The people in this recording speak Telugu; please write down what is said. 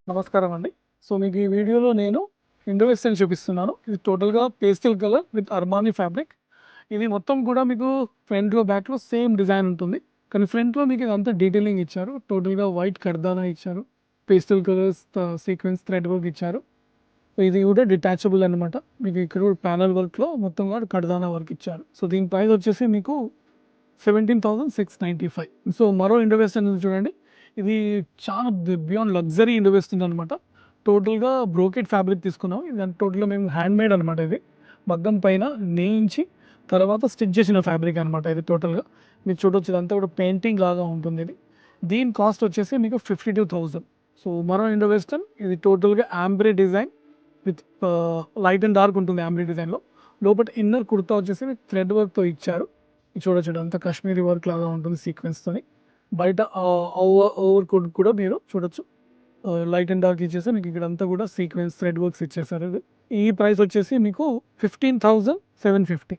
నమస్కారం అండి. సో, మీకు ఈ వీడియోలో నేను ఇండో వెస్టర్న్ చూపిస్తున్నాను. ఇది టోటల్‌గా pastel colour with Armani fabric. ఇది మొత్తం కూడా మీకు ఫ్రంట్‌లో, బ్యాక్‌లో సేమ్ డిజైన్ ఉంటుంది. కానీ ఫ్రంట్‌లో మీకు ఇదంతా డీటెయిలింగ్ ఇచ్చారు. టోటల్‌గా వైట్ కర్దానా ఇచ్చారు. Pastel colours sequence thread work ఇచ్చారు. సో, ఇది కూడా డిటాచబుల్ అనమాట. మీకు ఇక్కడ కూడా ప్యానెల్ వర్క్‌లో మొత్తం కూడా కర్దానా వర్క్ ఇచ్చారు. సో, దీని ప్రైస్ వచ్చేసి మీకు 17,695. సో, మరో ఇండో వెస్టర్న్ ఉంది చూడండి. ఇది చాలా బియాండ్ లగ్జరీ ఇండో వెస్టర్న్ అనమాట. టోటల్‌గా బ్రోకెట్ ఫ్యాబ్రిక్ తీసుకున్నాం. ఇది టోటల్‌గా మేము హ్యాండ్‌మేడ్ అనమాట ఇది. మగ్గం పైన నేయించి తర్వాత స్టిచ్ చేసిన ఫ్యాబ్రిక్ అనమాట ఇది టోటల్‌గా. మీరు చూడొచ్చు ఇదంతా కూడా పెయింటింగ్ లాగా ఉంటుంది ఇది. దీని కాస్ట్ వచ్చేసి మీకు 52,000. సో, మరో ఇండో వెస్టర్న్ ఇది టోటల్‌గా ombre design with light and dark ఉంటుంది ఆంబ్రే డిజైన్‌లో. లోపల ఇన్నర్ కుర్తా వచ్చేసి మీకు థ్రెడ్ వర్క్‌తో ఇచ్చారు. ఇది చూడొచ్చు ఇదంతా కాశ్మీరీ వర్క్ లాగా ఉంటుంది సీక్వెన్స్‌తోని. బయట ఓవర్ కోట్ కూడా మీరు చూడొచ్చు. లైట్ అండ్ డార్క్ ఇచ్చేసి మీకు ఇక్కడంతా కూడా సీక్వెన్స్ థ్రెడ్ వర్క్స్ ఇచ్చేసారు ఇది. ఈ ప్రైస్ వచ్చేసి మీకు 15,750.